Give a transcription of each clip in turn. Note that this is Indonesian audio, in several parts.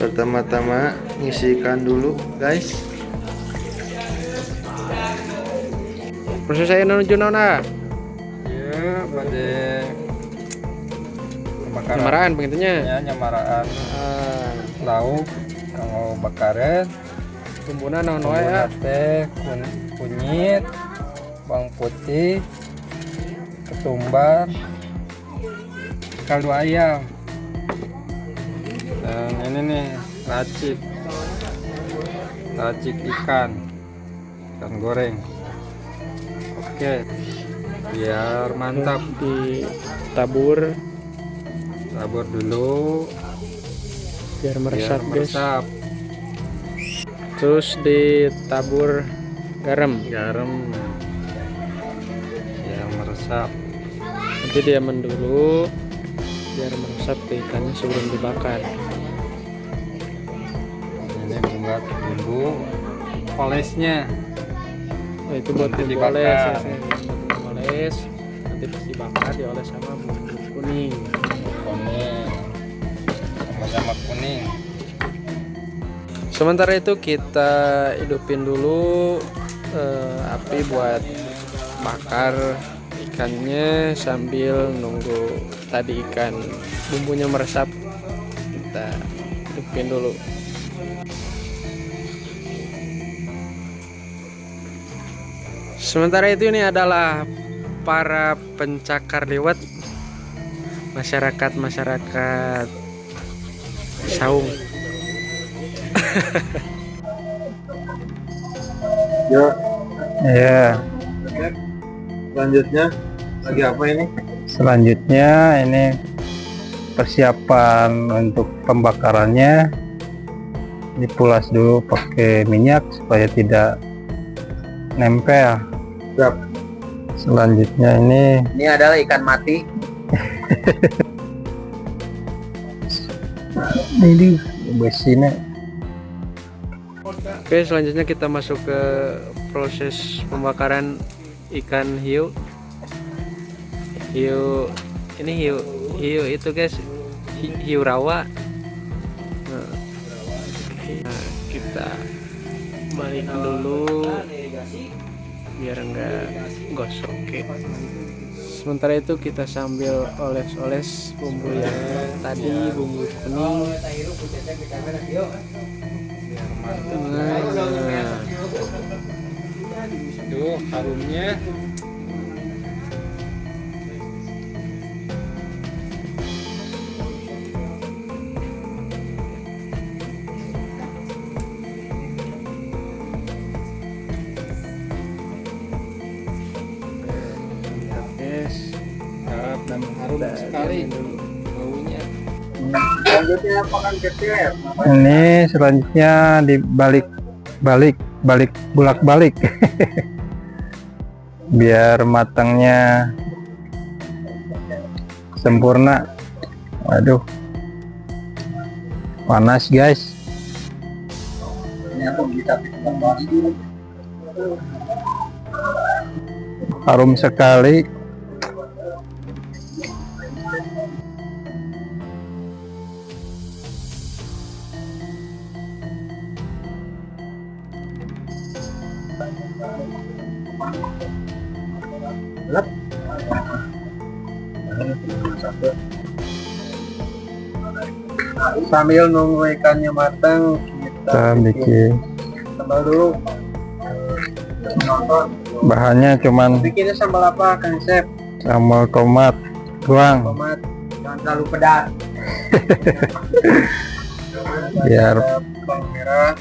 Pertama-tama ngisikan dulu guys. Proses saya menuju nona. Ya pada pembakaran Nyamaran pengintinya. ya, nyamaraan lauk kalau bakaran Bumbunya naon bumbu wae ya. teh kunyit, bawang putih, ketumbar, kaldu ayam, dan ini nih racik ikan goreng. Oke, biar mantap Ditabur dulu biar biar meresap guys. meresap. Terus ditabur garam. Garam biar meresap. Nanti diaman dulu biar meresap ke ikannya sebelum dibakar. Ini bumbu olesnya. Oh, itu buat Nanti bumbu oles ya, dibakar. bumbu oles nanti pas dibakar dioles sama bumbu kuning. Kuning sama kuning. Sementara itu kita hidupin dulu api buat bakar ikannya sambil nunggu tadi ikan bumbunya meresap. Kita hidupin dulu. Sementara itu ini adalah para pencakar lewat masyarakat saung. Yo, Ya, selanjutnya lagi apa ini? selanjutnya ini persiapan untuk pembakarannya. Dipulas dulu pakai minyak supaya tidak nempel. Siap. Selanjutnya Ini adalah ikan mati. ini besinya. Oke, selanjutnya kita masuk ke proses pembakaran ikan hiu. Ini hiu itu guys, hiu rawa. Nah, kita balik dulu biar enggak gosok. Oke. Sementara itu kita sambil oles-oles bumbu yang tadi, bumbu kuning. Nah, Tuh harumnya. guys, Dan harum sekali baunya. Selanjutnya makan kecil. Ini selanjutnya dibalik bulak-balik biar matangnya sempurna. Waduh, panas guys. Ini aku bisa kembali dulu. Harum sekali. Sambil nunggu ikannya matang, Kita bikin sambal dulu. bahannya cuman Bikinnya sambal apa, Kang Sep? sambal tomat doang Tomat, jangan terlalu pedas. biar Bawang merah,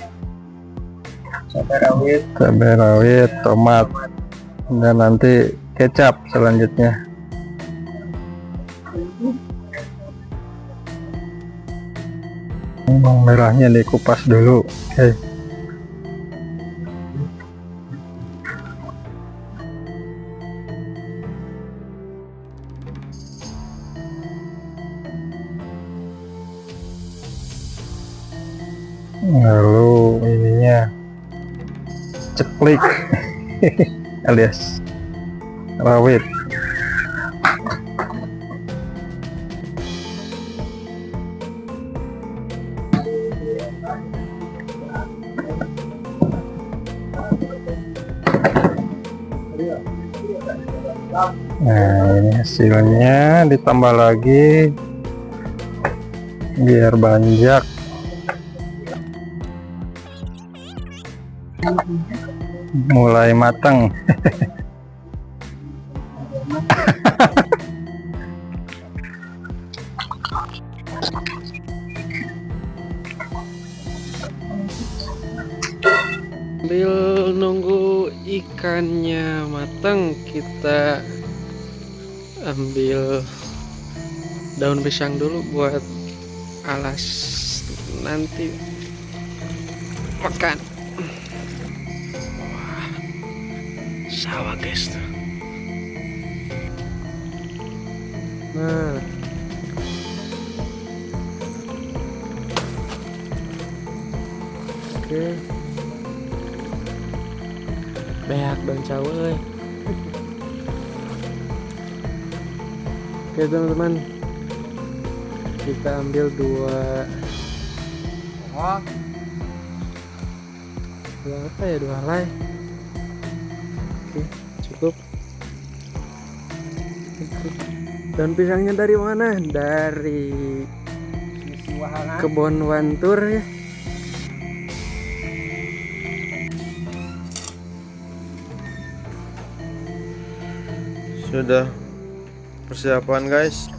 cabai cabai rawit, tomat, dan nanti kecap selanjutnya. Bawang merahnya dikupas dulu. Oke. Lalu ininya ceklik alias rawit. Nah, ini hasilnya, ditambah lagi biar banjak. Mulai matang. Sambil nunggu ikannya matang, kita ambil daun pisang dulu buat alas nanti makan. Wah, sawah guys. Nah, oke. Beak daun cawe. Oke teman-teman, kita ambil dua apa ya, dua helai. Oke, cukup. Daun pisangnya dari mana? Dari kebun Wantur ya. Sudah persiapan guys.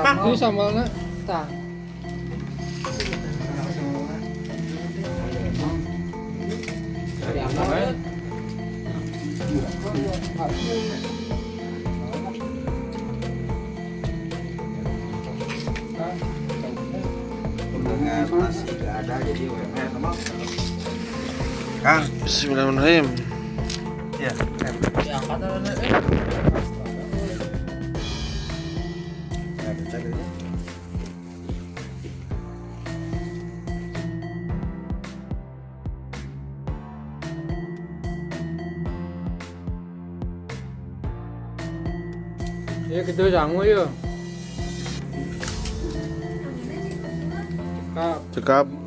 Itu sambalnya. Tah. Dengan nasi gak ada jadi UMR sama Kang, bismillahirrahmanirrahim. ya. Ya kita jangu yuk. Cekap.